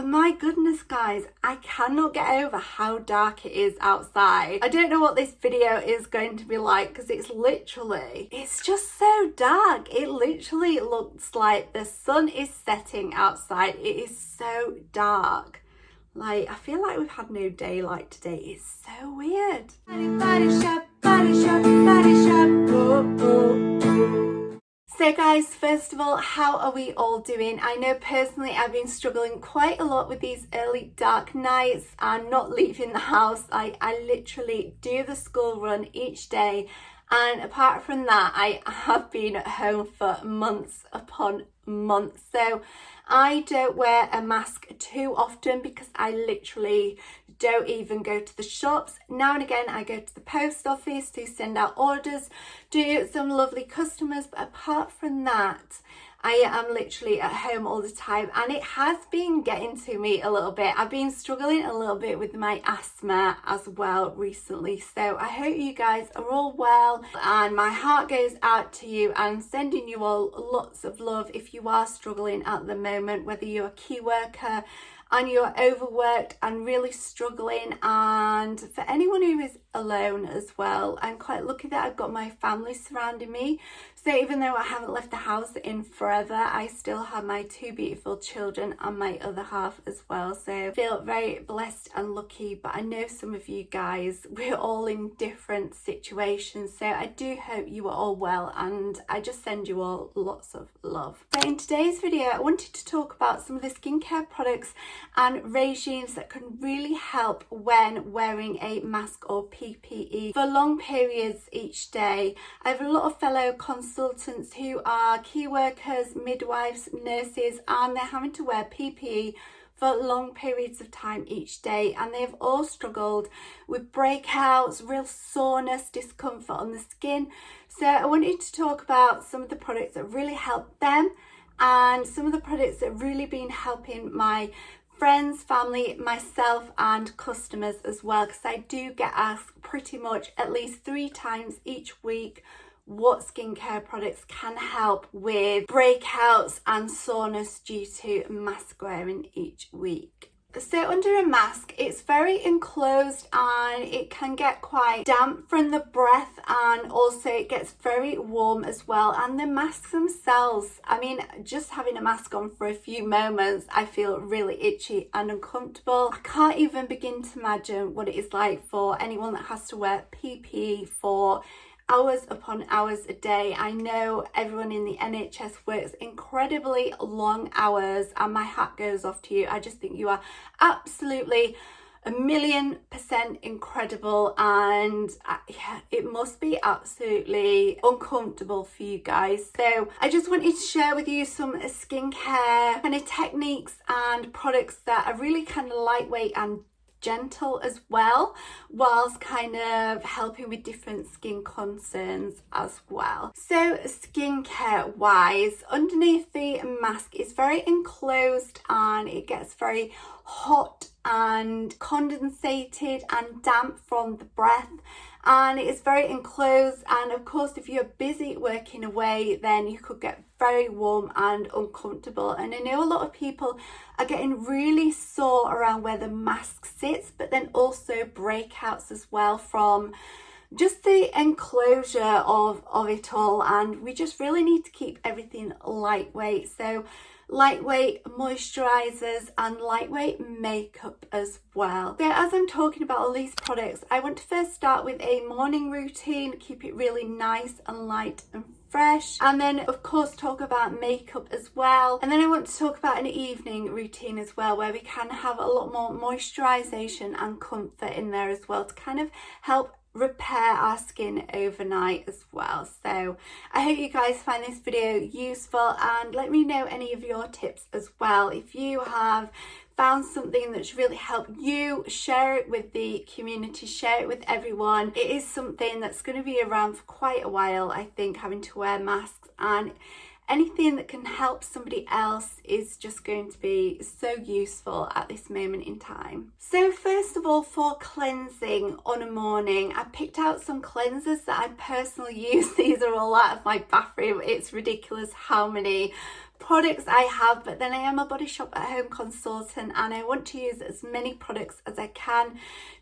my goodness guys, I cannot get over how dark it is outside. I don't know what this video is going to be like because it's just so dark. It literally looks like the sun is setting outside. It is so dark. Like, I feel like we've had no daylight today. It's so weird. Body shop, body shop, body shop. Oh, oh, oh. So guys, first of all, how are we all doing? I know personally I've been struggling quite a lot with these early dark nights and not leaving the house. I literally do the school run each day, and apart from that I have been at home for months upon months. So I don't wear a mask too often because I literally don't even go to the shops. Now and again I go to the post office to send out orders to some lovely customers, but apart from that I am literally at home all the time, and it has been getting to me a little bit. I've been struggling a little bit with my asthma as well recently, so I hope you guys are all well, and my heart goes out to you and sending you all lots of love if you are struggling at the moment, whether you're a key worker and you're overworked and really struggling, and for anyone who is alone as well. I'm quite lucky that I've got my family surrounding me, so even though I haven't left the house in forever, I still have my two beautiful children and my other half as well, so I feel very blessed and lucky. But I know some of you guys, we're all in different situations, so I do hope you are all well, and I just send you all lots of love. So in today's video I wanted to talk about some of the skincare products and regimes that can really help when wearing a mask or PPE for long periods each day. I have a lot of fellow consultants who are key workers, midwives, nurses, and they're having to wear PPE for long periods of time each day, and they've all struggled with breakouts, real soreness, discomfort on the skin. So I wanted to talk about some of the products that really help them and some of the products that have really been helping my friends, family, myself and customers as well, because I do get asked pretty much at least 3 times each week what skincare products can help with breakouts and soreness due to mask wearing each week. So under a mask, it's very enclosed and it can get quite damp from the breath, and also it gets very warm as well. And the masks themselves, I mean, just having a mask on for a few moments I feel really itchy and uncomfortable. I can't even begin to imagine what it is like for anyone that has to wear PPE for hours upon hours a day. I know everyone in the NHS works incredibly long hours, and my hat goes off to you. I just think you are absolutely 1,000,000% incredible, and yeah, it must be absolutely uncomfortable for you guys. So I just wanted to share with you some skincare kind of techniques and products that are really kind of lightweight and gentle as well, whilst kind of helping with different skin concerns as well. So skincare wise, underneath the mask is very enclosed and it gets very hot and condensated and damp from the breath, and it is very enclosed, and of course if you're busy working away then you could get very warm and uncomfortable. And I know a lot of people are getting really sore around where the mask sits, but then also breakouts as well from just the enclosure of it all, and we just really need to keep everything lightweight. So lightweight moisturizers and lightweight makeup as well. So as I'm talking about all these products, I want to first start with a morning routine, keep it really nice and light and fresh, and then of course talk about makeup as well, and then I want to talk about an evening routine as well, where we can have a lot more moisturization and comfort in there as well to kind of help repair our skin overnight as well. So I hope you guys find this video useful, and let me know any of your tips as well. If you have found something that's really helped you, share it with the community, share it with everyone. It is something that's going to be around for quite a while, I think, having to wear masks, and anything that can help somebody else is just going to be so useful at this moment in time. So first of all, for cleansing on a morning, I picked out some cleansers that I personally use. These are all out of my bathroom. It's ridiculous how many products I have, but then I am a Body Shop at Home consultant and I want to use as many products as I can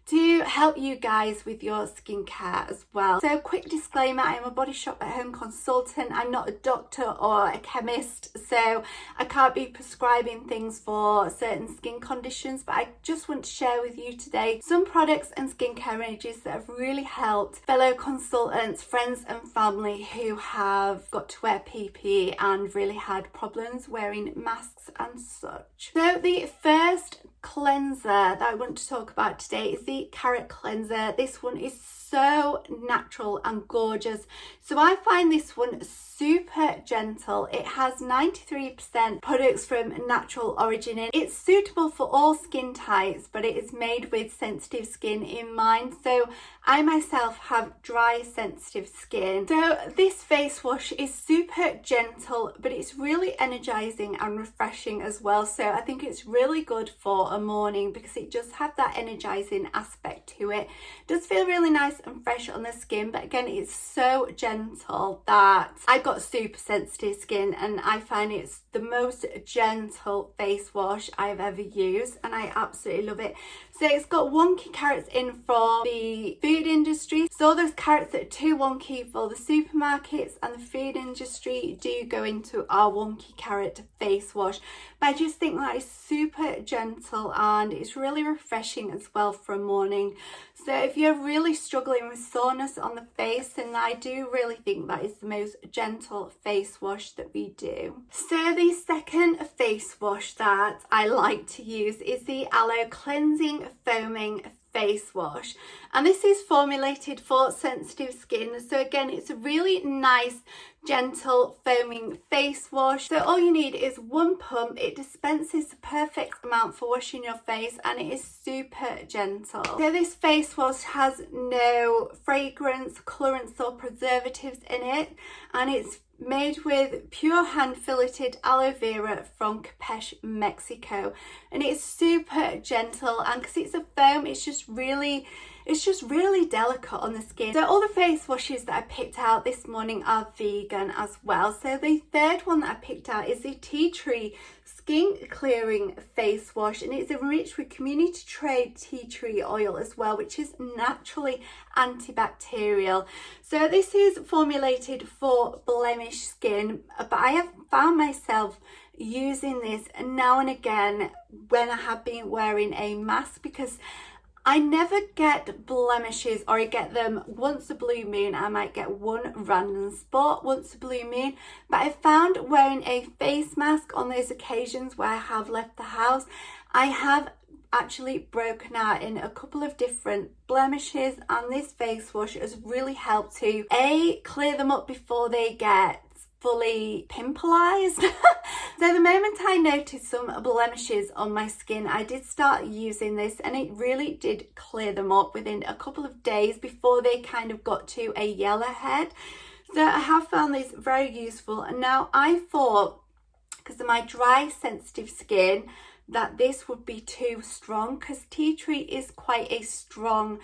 to help you guys with your skincare as well. So quick disclaimer, I am a Body Shop at Home consultant. I'm not a doctor or a chemist, so I can't be prescribing things for certain skin conditions, but I just want to share with you today some products and skincare ranges that have really helped fellow consultants, friends and family who have got to wear PPE and really had problems wearing masks and such. So the first cleanser that I want to talk about today is the Carrot Cleanser. This one is so natural and gorgeous. So I find this one super gentle. It has 93% products from natural origin in. It's suitable for all skin types, but it is made with sensitive skin in mind. So I myself have dry, sensitive skin. So this face wash is super gentle, but it's really energizing and refreshing as well. So I think it's really good for a morning because it just has that energizing aspect to it. It does feel really nice and fresh on the skin, but again, it's so gentle that I've got super sensitive skin and I find it's the most gentle face wash I've ever used and I absolutely love it. So it's got wonky carrots in from the food industry. So those carrots that are too wonky for the supermarkets and the food industry do go into our wonky carrot face wash. But I just think that is super gentle and it's really refreshing as well for a morning. So if you're really struggling with soreness on the face, then I do really think that is the most gentle face wash that we do. So the second face wash that I like to use is the Aloe Cleansing Foaming Face Wash, and this is formulated for sensitive skin. So again, it's a really nice gentle foaming face wash. So all you need is one pump. It dispenses the perfect amount for washing your face and it is super gentle. So this face wash has no fragrance, colorants or preservatives in it, and it's made with pure hand filleted aloe vera from Campeche, Mexico, and it's super gentle, and because it's a foam, it's just really delicate on the skin. So all the face washes that I picked out this morning are vegan as well. So the third one that I picked out is the Tea Tree Skin Clearing Face Wash, and it's enriched with community trade tea tree oil as well, which is naturally antibacterial. So this is formulated for blemish skin, but I have found myself using this now and again when I have been wearing a mask, because I never get blemishes, or I get them once a blue moon. I might get one random spot once a blue moon, but I found wearing a face mask on those occasions where I have left the house, I have actually broken out in a couple of different blemishes, and this face wash has really helped to clear them up before they get fully pimpleized. So the moment I noticed some blemishes on my skin, I did start using this, and it really did clear them up within a couple of days before they kind of got to a yellow head. So I have found this very useful, and now I thought, because of my dry sensitive skin, that this would be too strong, because tea tree is quite a strong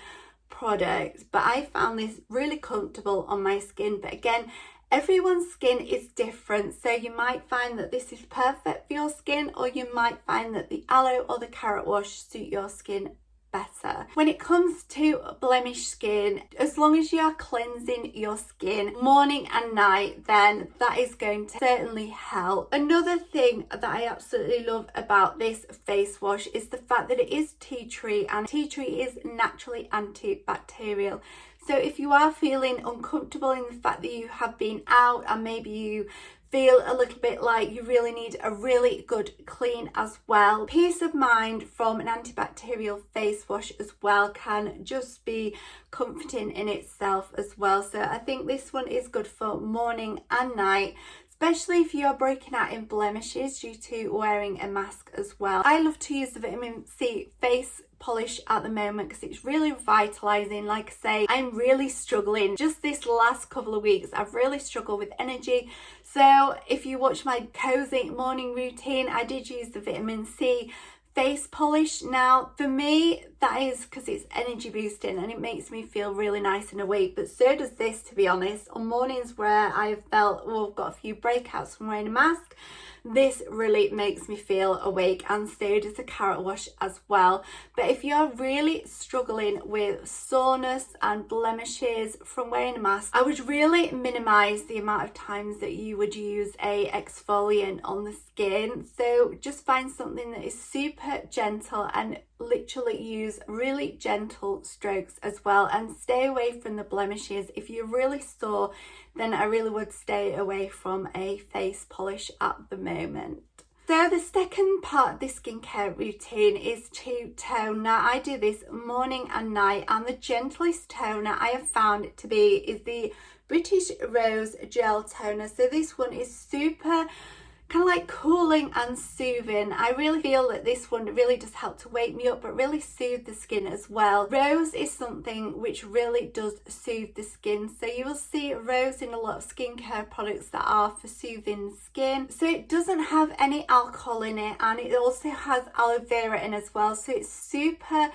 product, but I found this really comfortable on my skin. But again, everyone's skin is different, so you might find that this is perfect for your skin, or you might find that the aloe or the carrot wash suit your skin better. When it comes to blemish skin, as long as you are cleansing your skin morning and night, then that is going to certainly help. Another thing that I absolutely love about this face wash is the fact that it is tea tree, and tea tree is naturally antibacterial. So if you are feeling uncomfortable in the fact that you have been out and maybe you feel a little bit like you really need a really good clean as well, peace of mind from an antibacterial face wash as well can just be comforting in itself as well. So I think this one is good for morning and night, especially if you're breaking out in blemishes due to wearing a mask as well. I love to use the vitamin C face polish at the moment because it's really revitalizing. Like I say, I'm really struggling. Just this last couple of weeks, I've really struggled with energy. So if you watch my cozy morning routine, I did use the vitamin C face polish. Now for me, that is because it's energy boosting and it makes me feel really nice and awake, but so does this, to be honest. On mornings where I've felt, oh, I've got a few breakouts from wearing a mask, this really makes me feel awake, and so does the carrot wash as well. But if you're really struggling with soreness and blemishes from wearing a mask, I would really minimize the amount of times that you would use a exfoliant on the skin. So just find something that is super gentle and literally use really gentle strokes as well, and stay away from the blemishes. If you're really sore, then I really would stay away from a face polish at the moment. So the second part of the skincare routine is to tone. Now I do this morning and night, and the gentlest toner I have found it to be is the British Rose Gel Toner. So this one is super kind of like cooling and soothing. I really feel that this one really does help to wake me up, but really soothe the skin as well. Rose is something which really does soothe the skin. So you will see rose in a lot of skincare products that are for soothing skin. So it doesn't have any alcohol in it, and it also has aloe vera in as well. So it's super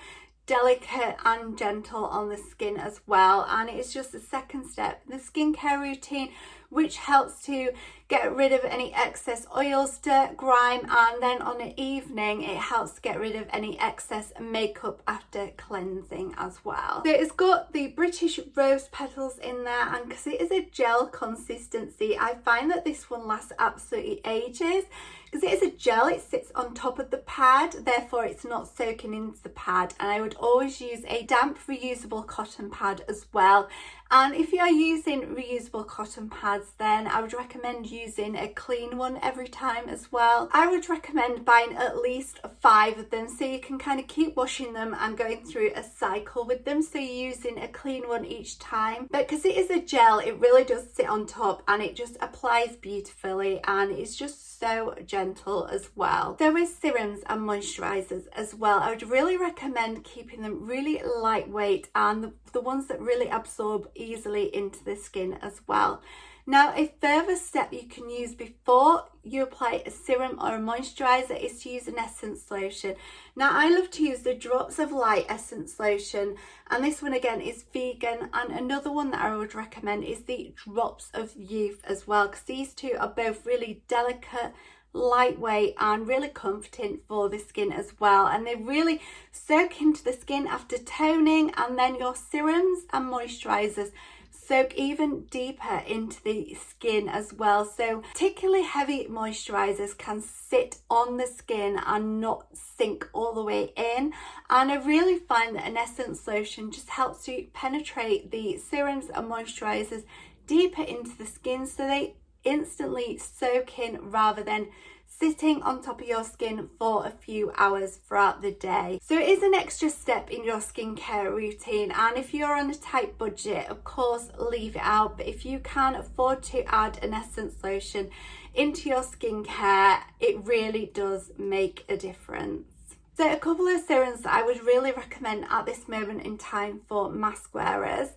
delicate and gentle on the skin as well, and it's just the second step in the skincare routine, which helps to get rid of any excess oils, dirt, grime, and then on the evening it helps to get rid of any excess makeup after cleansing as well. So it's got the British rose petals in there, and because it is a gel consistency, I find that this one lasts absolutely ages. Because it is a gel, it sits on top of the pad, therefore it's not soaking into the pad, and I would always use a damp reusable cotton pad as well. And if you are using reusable cotton pads, then I would recommend using a clean one every time as well. I would recommend buying at least 5 of them, so you can kind of keep washing them and going through a cycle with them, so you're using a clean one each time. But because it is a gel, it really does sit on top, and it just applies beautifully, and it's just so gentle as well. So with serums and moisturizers as well, I would really recommend keeping them really lightweight, and the ones that really absorb easily into the skin as well. Now, a further step you can use before you apply a serum or a moisturizer is to use an essence lotion. Now, I love to use the Drops of Light essence lotion, and this one again is vegan. And another one that I would recommend is the Drops of Youth as well, because these two are both really delicate, lightweight, and really comforting for the skin as well, and they really soak into the skin after toning, and then your serums and moisturizers soak even deeper into the skin as well. So particularly heavy moisturizers can sit on the skin and not sink all the way in, and I really find that an essence lotion just helps to penetrate the serums and moisturizers deeper into the skin, so they instantly soak in rather than sitting on top of your skin for a few hours throughout the day. So it is an extra step in your skincare routine, and if you're on a tight budget, of course leave it out, but if you can afford to add an essence lotion into your skincare, it really does make a difference. So a couple of serums that I would really recommend at this moment in time for mask wearers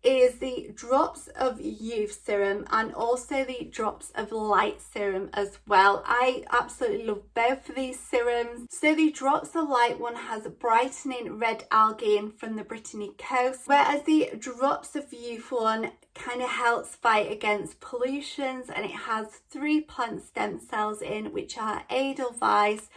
is the Drops of Youth serum and also the Drops of Light serum as well. I absolutely love both of these serums. So the Drops of Light one has a brightening red algae in from the Brittany coast, whereas the Drops of Youth one kind of helps fight against pollutions, and it has 3 plant stem cells in, which are Edelweiss,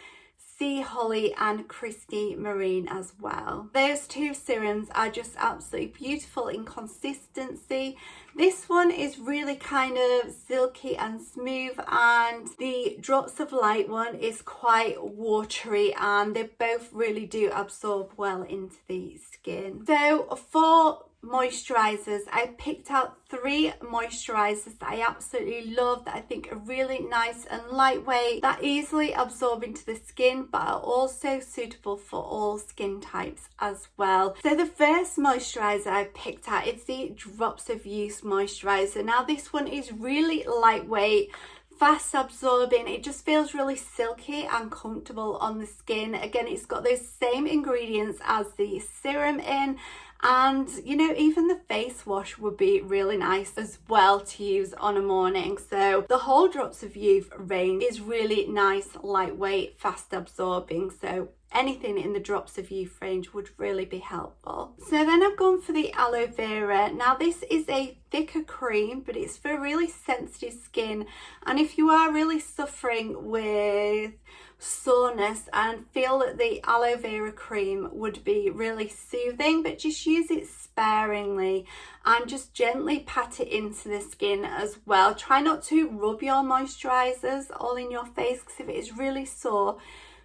Sea Holly, and Christie Marine as well. Those 2 serums are just absolutely beautiful in consistency. This one is really kind of silky and smooth, and the Drops of Light one is quite watery, and they both really do absorb well into the skin. So for moisturizers, I picked out 3 moisturizers that I absolutely love, that I think are really nice and lightweight, that easily absorb into the skin, but are also suitable for all skin types as well. So the first moisturizer I picked out is the Drops of Youth moisturizer. Now this one is really lightweight, fast absorbing, it just feels really silky and comfortable on the skin. Again, it's got those same ingredients as the serum in, And you know, even the face wash would be really nice as well to use on a morning. So the whole Drops of Youth range is really nice, lightweight, fast absorbing, so anything in the Drops of Youth range would really be helpful. So then I've gone for the aloe vera. Now this is a thicker cream, but it's for really sensitive skin, and if you are really suffering with soreness and feel that the aloe vera cream would be really soothing, but just use it sparingly and just gently pat it into the skin as well. Try not to rub your moisturizers all in your face, because if it is really sore,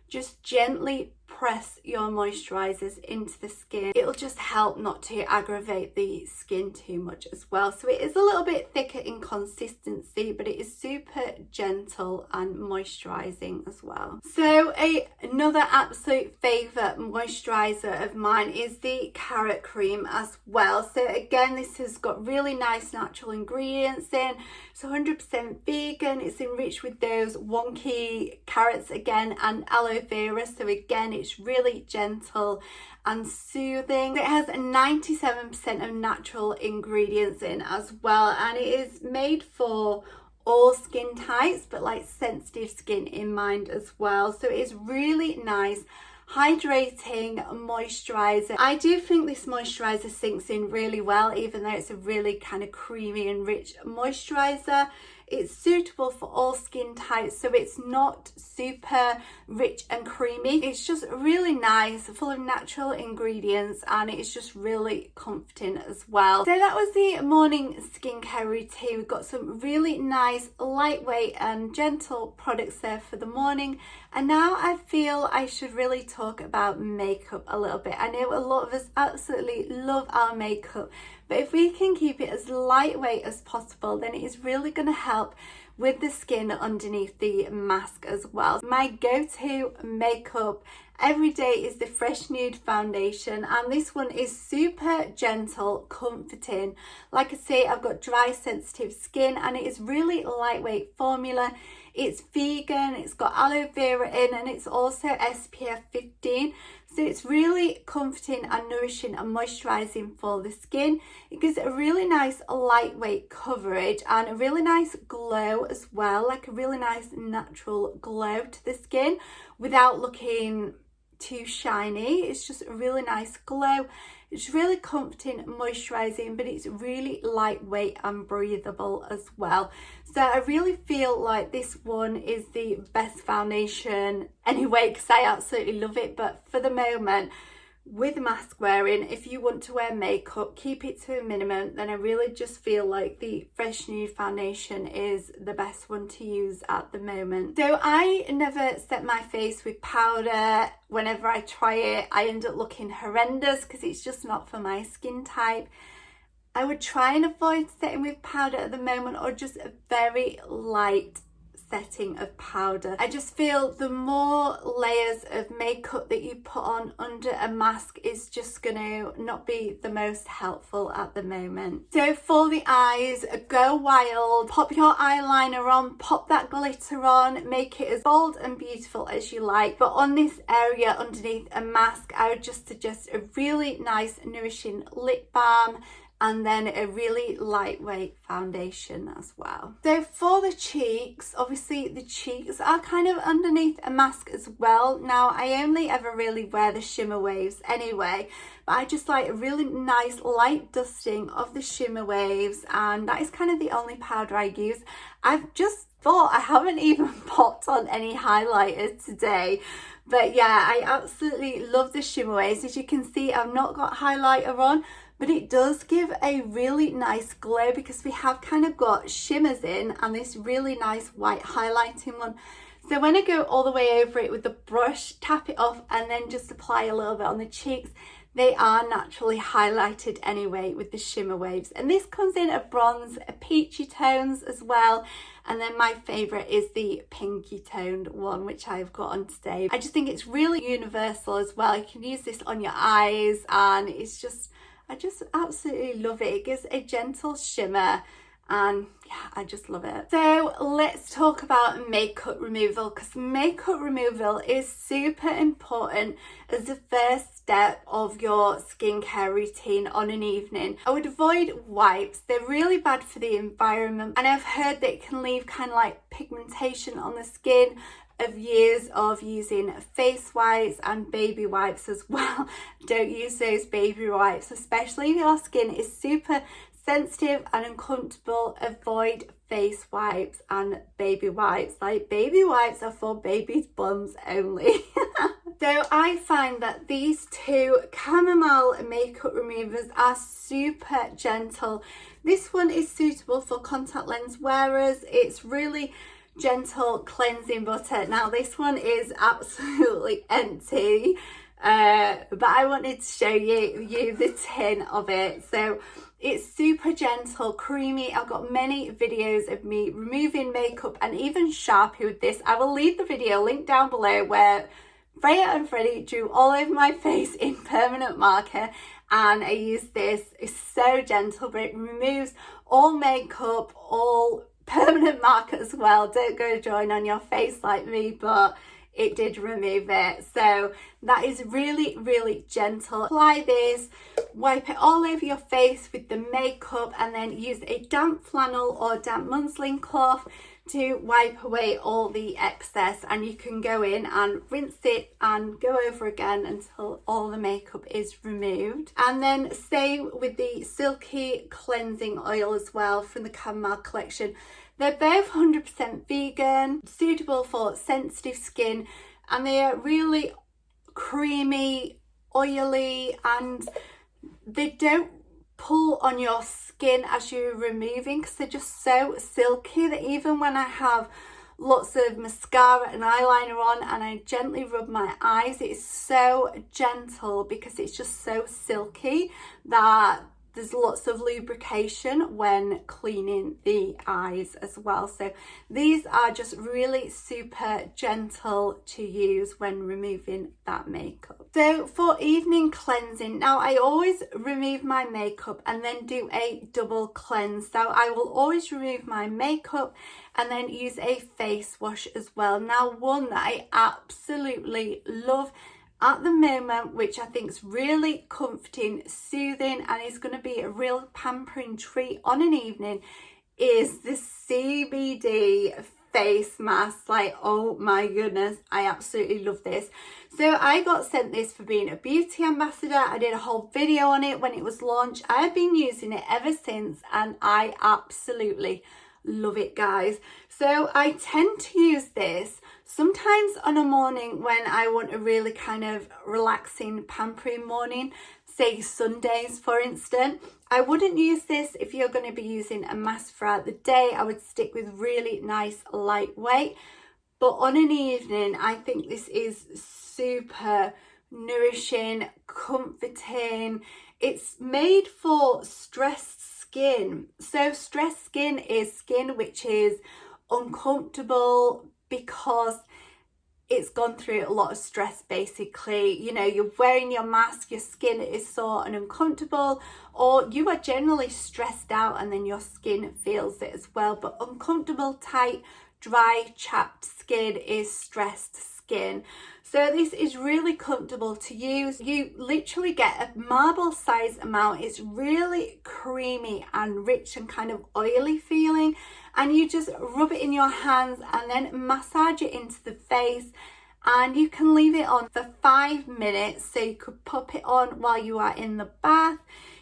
just gently press your moisturizers into the skin. It'll just help not to aggravate the skin too much as well. So it is a little bit thicker in consistency, but it is super gentle and moisturizing as well. So another absolute favorite moisturizer of mine is the carrot cream as well. So again, this has got really nice natural ingredients in. It's 100% vegan. It's enriched with those wonky carrots again and aloe vera. So again, it's really gentle and soothing. It has 97% of natural ingredients in as well, and it is made for all skin types, but like sensitive skin in mind as well. So it is really nice, hydrating moisturizer. I do think this moisturizer sinks in really well, even though it's a really kind of creamy and rich moisturizer. It's suitable for all skin types, so it's not super rich and creamy. It's just really nice, full of natural ingredients, and it's just really comforting as well. So that was the morning skincare routine. We've got some really nice, lightweight and gentle products there for the morning. And now I feel I should really talk about makeup a little bit. I know a lot of us absolutely love our makeup, but if we can keep it as lightweight as possible, then it is really going to help with the skin underneath the mask as well. My go-to makeup every day is the Fresh Nude foundation, and this one is super gentle, comforting. Like I say, I've got dry, sensitive skin, and it is really lightweight formula. It's vegan, it's got aloe vera in, and it's also SPF 15. So it's really comforting and nourishing and moisturizing for the skin. It gives a really nice lightweight coverage and a really nice glow as well, like a really nice natural glow to the skin without looking too shiny. It's just a really nice glow. It's really comforting and moisturizing, but it's really lightweight and breathable as well. So I really feel like this one is the best foundation anyway, because I absolutely love it. But for the moment, with mask wearing, if you want to wear makeup, keep it to a minimum, then I really just feel like the Fresh Nude foundation is the best one to use at the moment. So I never set my face with powder. Whenever I try it, I end up looking horrendous because it's just not for my skin type. I would try and avoid setting with powder at the moment, or just a very light setting of powder. I just feel the more layers of makeup that you put on under a mask is just gonna not be the most helpful at the moment. So for the eyes, go wild, pop your eyeliner on, pop that glitter on, make it as bold and beautiful as you like. But on this area underneath a mask, I would just suggest a really nice nourishing lip balm, and then a really lightweight foundation as well. So for the cheeks, obviously the cheeks are kind of underneath a mask as well. Now I only ever really wear the shimmer waves anyway, but I just like a really nice light dusting of the shimmer waves, and that is kind of the only powder I use. I've just thought I haven't even popped on any highlighter today. But yeah, I absolutely love the shimmer waves. As you can see, I've not got highlighter on, but it does give a really nice glow because we have kind of got shimmers in and this really nice white highlighting one. So when I go all the way over it with the brush, tap it off and then just apply a little bit on the cheeks, they are naturally highlighted anyway with the shimmer waves. And this comes in a bronze, a peachy tones as well. And then my favourite is the pinky toned one, which I've got on today. I just think it's really universal as well. You can use this on your eyes, and it's just, I just absolutely love it. It gives a gentle shimmer and yeah, I just love it. So let's talk about makeup removal, because makeup removal is super important as the first step of your skincare routine on an evening. I would avoid wipes. They're really bad for the environment, and I've heard that it can leave kind of like pigmentation on the skin of years of using face wipes and baby wipes as well. Don't use those baby wipes, especially if your skin is super sensitive and uncomfortable. Avoid face wipes and baby wipes. Like, baby wipes are for babies' bums only. So I find that these two chamomile makeup removers are super gentle. This one is suitable for contact lens wearers. It's really gentle cleansing butter. Now this one is absolutely empty, but I wanted to show you the tin of it. So it's super gentle, creamy. I've got many videos of me removing makeup and even Sharpie with this. I will leave the video link down below where Freya and Freddie drew all over my face in permanent marker, and I use this. It's so gentle, but it removes all makeup, all permanent marker as well. Don't go drawing on your face like me, but it did remove it. So that is really, really gentle. Apply this, wipe it all over your face with the makeup, and then use a damp flannel or damp muslin cloth to wipe away all the excess, and you can go in and rinse it and go over again until all the makeup is removed. And then same with the silky cleansing oil as well from the chamomile collection. They're both 100% vegan, suitable for sensitive skin, and they are really creamy, oily, and they don't pull on your skin as you're removing, because they're just so silky that even when I have lots of mascara and eyeliner on and I gently rub my eyes, it's so gentle because it's just so silky that there's lots of lubrication when cleaning the eyes as well. So these are just really super gentle to use when removing that makeup. So for evening cleansing, now I always remove my makeup and then do a double cleanse. So I will always remove my makeup and then use a face wash as well. Now, one that I absolutely love at the moment, which I think is really comforting, soothing, and is going to be a real pampering treat on an evening, is the CBD face mask. Like, oh my goodness, I absolutely love this. So I got sent this for being a beauty ambassador. I did a whole video on it when it was launched. I've been using it ever since, and I absolutely love it, guys. So I tend to use this sometimes on a morning when I want a really kind of relaxing, pampering morning, say Sundays for instance. I wouldn't use this if you're going to be using a mask throughout the day. I would stick with really nice lightweight, but on an evening I think this is super nourishing, comforting. It's made for stressed skin. So stressed skin is skin which is uncomfortable because it's gone through a lot of stress basically. You know, you're wearing your mask, your skin is sore and uncomfortable, or you are generally stressed out and then your skin feels it as well. But uncomfortable, tight, dry, chapped skin is stressed skin. So this is really comfortable to use. You literally get a marble size amount. It's really creamy and rich and kind of oily feeling, and you just rub it in your hands and then massage it into the face, and you can leave it on for 5 minutes. So you could pop it on while you are in the bath,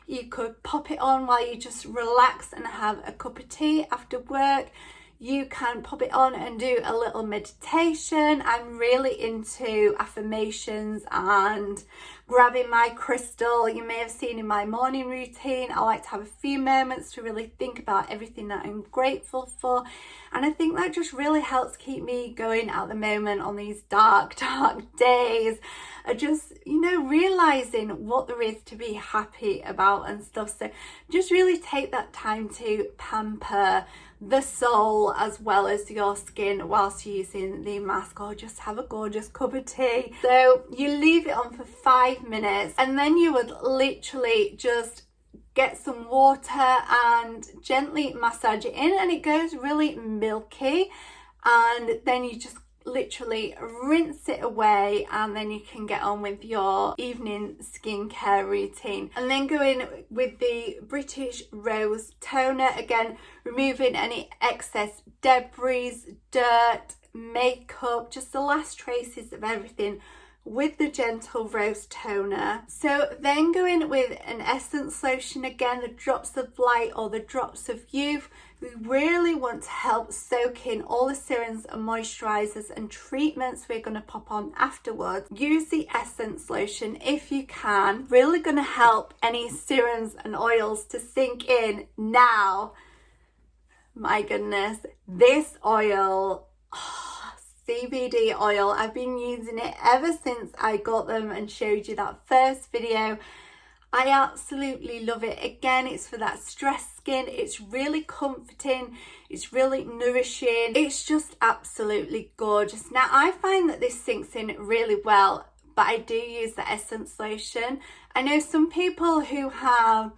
you could pop it on while you just relax and have a cup of tea after work. You can pop it on and do a little meditation. I'm really into affirmations and grabbing my crystal. You may have seen in my morning routine, I like to have a few moments to really think about everything that I'm grateful for. And I think that just really helps keep me going at the moment on these dark days. Just, you know, realizing what there is to be happy about and stuff. So just really take that time to pamper the soul as well as your skin whilst using the mask, or just have a gorgeous cup of tea. So you leave it on for 5 minutes and then you would literally just get some water and gently massage it in, and it goes really milky, and then you just literally rinse it away, and then you can get on with your evening skincare routine. And then go in with the British Rose toner, again removing any excess debris, dirt, makeup, just the last traces of everything with the gentle rose toner. So then go in with an essence lotion, again the drops of light or the drops of youth. We really want to help soak in all the serums and moisturizers and treatments we're going to pop on afterwards. Use the essence lotion if you can. Really going to help any serums and oils to sink in now. My goodness, this oil, CBD oil, I've been using it ever since I got them and showed you that first video. I absolutely love it. Again, it's for that stressed skin. It's really comforting. It's really nourishing. It's just absolutely gorgeous. Now, I find that this sinks in really well, but I do use the essence lotion. I know some people who have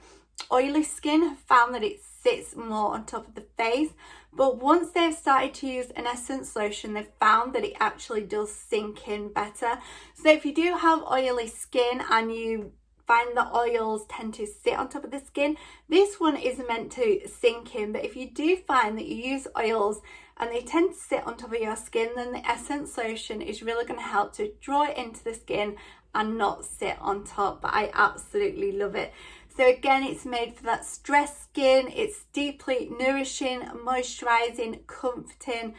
oily skin have found that it sits more on top of the face, but once they've started to use an essence lotion, they've found that it actually does sink in better. So if you do have oily skin and you find the oils tend to sit on top of the skin, this one is meant to sink in. But if you do find that you use oils and they tend to sit on top of your skin, then the essence lotion is really going to help to draw it into the skin and not sit on top. But I absolutely love it. So again, it's made for that stressed skin. It's deeply nourishing, moisturizing, comforting,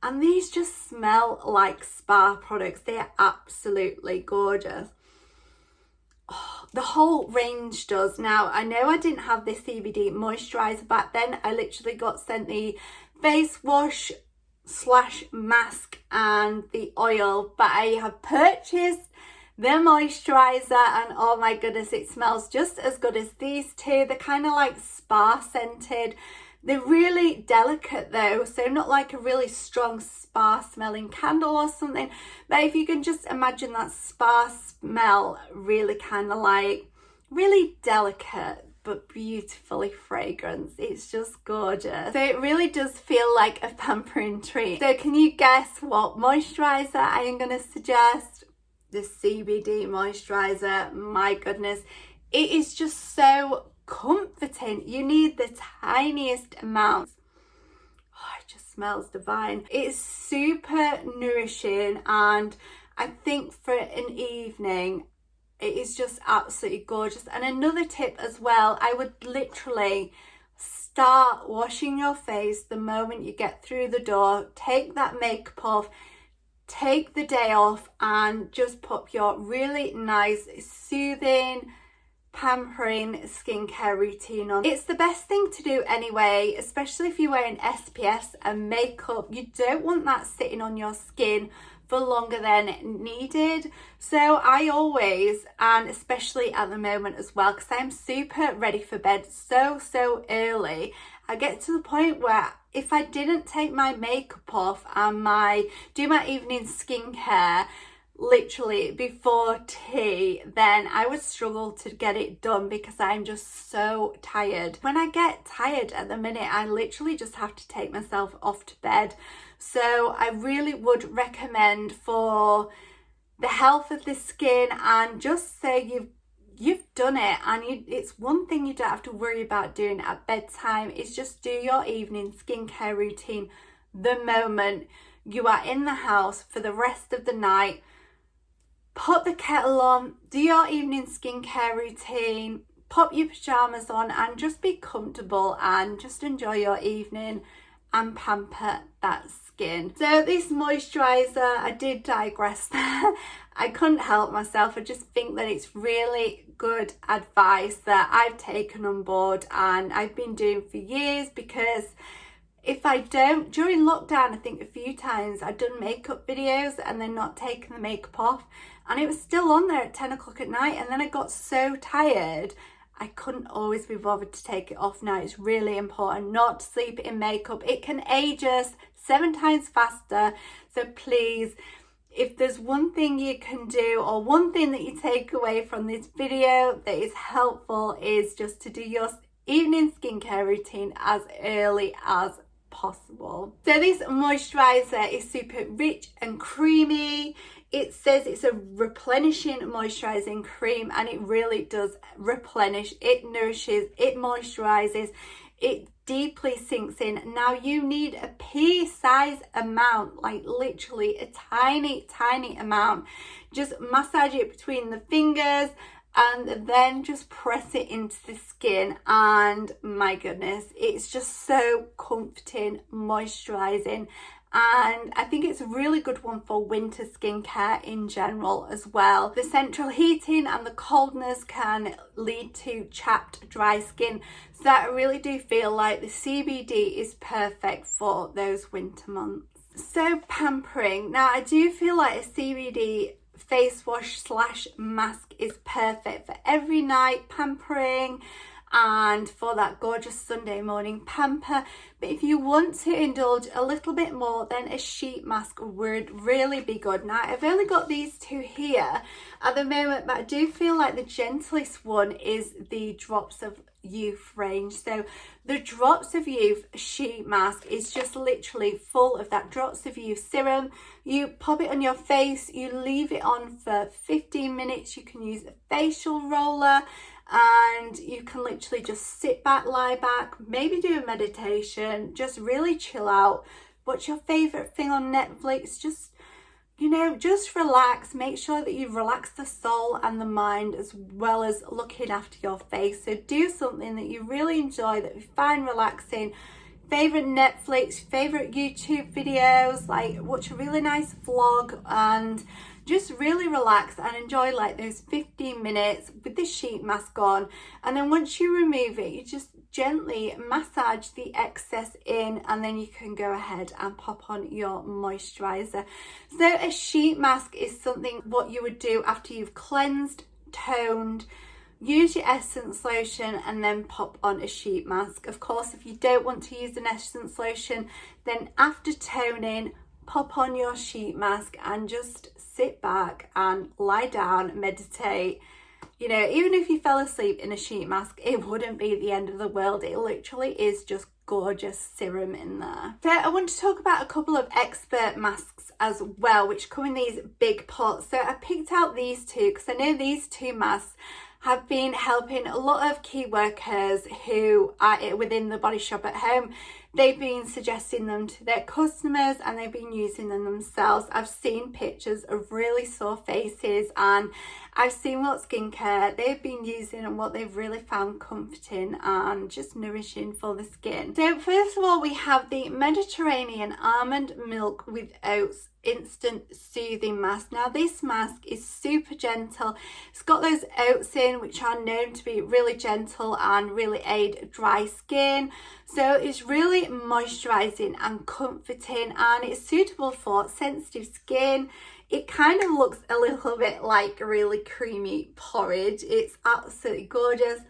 and these just smell like spa products. They are absolutely gorgeous. Oh, the whole range does. Now, I know I didn't have this CBD moisturizer back then. I literally got sent the face wash / mask and the oil, but I have purchased the moisturizer, and oh my goodness, it smells just as good as these two. They're kind of like spa scented. They're really delicate though, so not like a really strong spa smelling candle or something, but if you can just imagine that spa smell, really kind of like really delicate but beautifully fragrant. It's just gorgeous. So it really does feel like a pampering treat. So can you guess what moisturizer I am going to suggest? The CBD moisturizer. My goodness, it is just so comforting. You need the tiniest amount. Oh, it just smells divine. It's super nourishing, and I think for an evening it is just absolutely gorgeous. And another tip as well, I would literally start washing your face the moment you get through the door. Take that makeup off, take the day off, and just put your really nice, soothing, pampering skincare routine on. It's the best thing to do anyway, especially if you're wearing SPF and makeup. You don't want that sitting on your skin for longer than needed. So I always, and especially at the moment as well, because I'm super ready for bed so early, I get to the point where if I didn't take my makeup off and do my evening skincare literally before tea, then I would struggle to get it done because I'm just so tired. When I get tired at the minute, I literally just have to take myself off to bed. So I really would recommend, for the health of the skin, and just say you've done it, and it's one thing you don't have to worry about doing at bedtime, is just do your evening skincare routine the moment you are in the house for the rest of the night. Put the kettle on, do your evening skincare routine, pop your pajamas on, and just be comfortable and just enjoy your evening and pamper that skin. So this moisturizer, I did digress there. I couldn't help myself. I just think that it's really good advice that I've taken on board and I've been doing for years, because if I don't, during lockdown, I think a few times I've done makeup videos and then not taken the makeup off, and it was still on there at 10 o'clock at night, and then I got so tired I couldn't always be bothered to take it off. Now it's really important not to sleep in makeup. It can age us 7 times faster. So please, if there's one thing you can do, or one thing that you take away from this video that is helpful, is just to do your evening skincare routine as early as possible. So this moisturizer is super rich and creamy. It says it's a replenishing moisturizing cream, and it really does replenish. It nourishes, it moisturizes, it deeply sinks in. Now you need a pea size amount, like literally a tiny amount. Just massage it between the fingers and then just press it into the skin, and my goodness, it's just so comforting, moisturizing. And I think it's a really good one for winter skincare in general as well. The central heating and the coldness can lead to chapped, dry skin. So I really do feel like the CBD is perfect for those winter months. So pampering. Now I do feel like a CBD face wash / mask is perfect for every night pampering and for that gorgeous Sunday morning pamper. But if you want to indulge a little bit more, then a sheet mask would really be good. Now I've only got these two here at the moment, but I do feel like the gentlest one is the Drops of Youth range. So the Drops of Youth sheet mask is just literally full of that Drops of Youth serum. You pop it on your face, you leave it on for 15 minutes. You can use a facial roller, and you can literally just sit back, lie back, maybe do a meditation, just really chill out. What's your favorite thing on Netflix? Just, you know, just relax. Make sure that you relax the soul and the mind, as well as looking after your face. So do something that you really enjoy, that you find relaxing. Favorite Netflix, favorite YouTube videos, like watch a really nice vlog and just really relax and enjoy like those 15 minutes with the sheet mask on. And then once you remove it, you just gently massage the excess in, and then you can go ahead and pop on your moisturizer. So a sheet mask is something what you would do after you've cleansed, toned. Use your essence lotion and then pop on a sheet mask. Of course, if you don't want to use an essence lotion, then after toning, pop on your sheet mask and just sit back and lie down, meditate. You know, even if you fell asleep in a sheet mask, it wouldn't be the end of the world. It literally is just gorgeous serum in there. So I want to talk about a couple of expert masks as well, which come in these big pots. So I picked out these two because I know these two masks have been helping a lot of key workers who are within the Body Shop at home. They've been suggesting them to their customers and they've been using them themselves. I've seen pictures of really sore faces, and I've seen what skincare they've been using and what they've really found comforting and just nourishing for the skin. So first of all, we have the Mediterranean Almond Milk with Oats Instant Soothing Mask. Now this mask is super gentle. It's got those oats in, which are known to be really gentle and really aid dry skin. So it's really moisturizing and comforting, and it's suitable for sensitive skin. It kind of looks a little bit like really creamy porridge. It's absolutely gorgeous.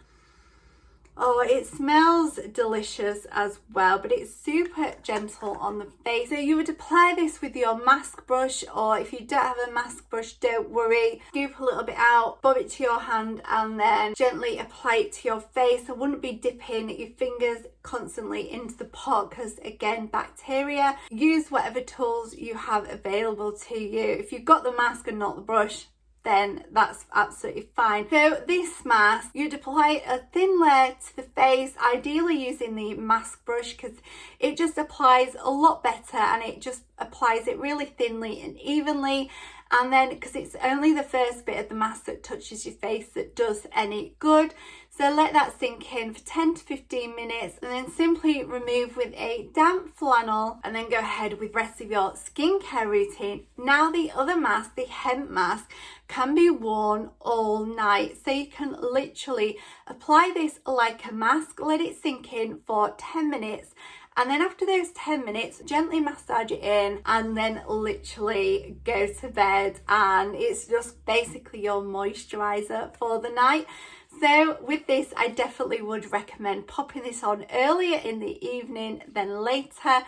Oh, it smells delicious as well, but it's super gentle on the face. So you would apply this with your mask brush, or if you don't have a mask brush, don't worry. Scoop a little bit out, bob it to your hand, and then gently apply it to your face. I wouldn't be dipping your fingers constantly into the pot because, again, bacteria. Use whatever tools you have available to you. If you've got the mask and not the brush, then that's absolutely fine. So this mask, you'd apply a thin layer to the face, ideally using the mask brush, because it just applies a lot better and it just applies it really thinly and evenly. And then, because it's only the first bit of the mask that touches your face that does any good. So let that sink in for 10 to 15 minutes and then simply remove with a damp flannel and then go ahead with the rest of your skincare routine. Now the other mask, the hemp mask, can be worn all night. So you can literally apply this like a mask, let it sink in for 10 minutes. And then after those 10 minutes, gently massage it in and then literally go to bed. And it's just basically your moisturizer for the night. So with this, I definitely would recommend popping this on earlier in the evening than later.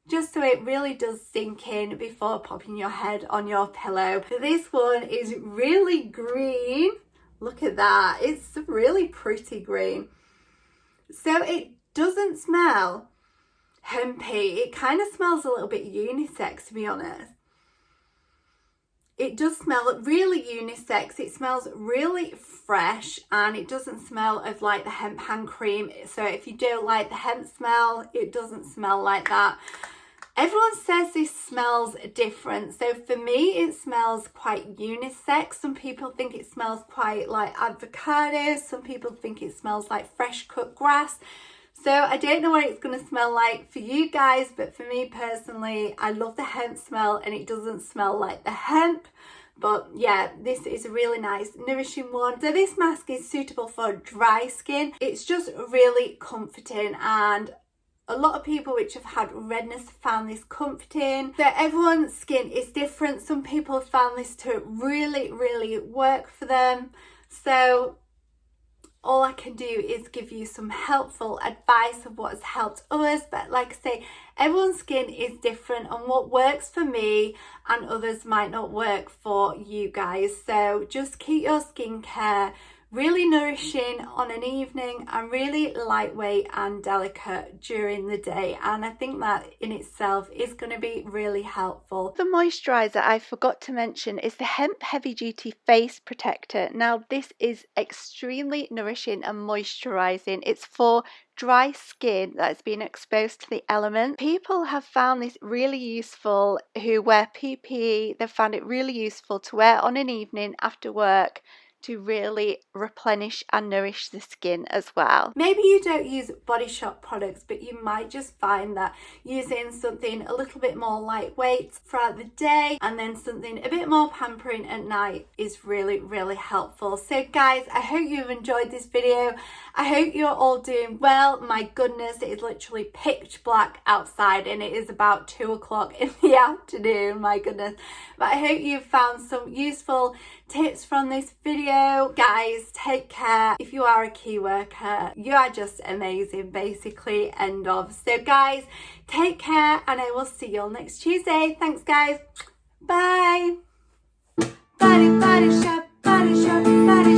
just so it really does sink in before popping your head on your pillow. So this one is really green. Look at that, it's a really pretty green. So it doesn't smell hempy, it kind of smells a little bit unisex, to be honest. It does smell really unisex, it smells really fresh, and it doesn't smell of like the hemp hand cream. So if you don't like the hemp smell, it doesn't smell like that. Everyone says this smells different. So for me, it smells quite unisex. Some people think it smells quite like avocado. Some people think it smells like fresh cut grass. So I don't know what it's going to smell like for you guys, but for me personally, I love the hemp smell and it doesn't smell like the hemp. But yeah, this is a really nice, nourishing one. So this mask is suitable for dry skin. It's just really comforting, and a lot of people which have had redness found this comforting. So everyone's skin is different. Some people have found this to really, really work for them. So all I can do is give you some helpful advice of what has helped us. But like I say, everyone's skin is different, and what works for me and others might not work for you guys. So just keep your skincare really nourishing on an evening and really lightweight and delicate during the day, and I think that in itself is going to be really helpful. The moisturizer I forgot to mention is the Hemp Heavy Duty Face Protector. Now this is extremely nourishing and moisturizing. It's for dry skin that's been exposed to the element. People have found this really useful who wear PPE. They've found it really useful to wear on an evening after work to really replenish and nourish the skin as well. Maybe you don't use Body Shop products, but you might just find that using something a little bit more lightweight throughout the day and then something a bit more pampering at night is really, really helpful. So guys, I hope you've enjoyed this video. I hope you're all doing well. My goodness, it is literally pitch black outside and it is about 2 o'clock in the afternoon, my goodness. But I hope you've found some useful tips from this video. Guys, take care. If you are a key worker, you are just amazing, basically, end of. So guys, take care and I will see you all next Tuesday. Thanks guys. Bye. Body shop, body shop, body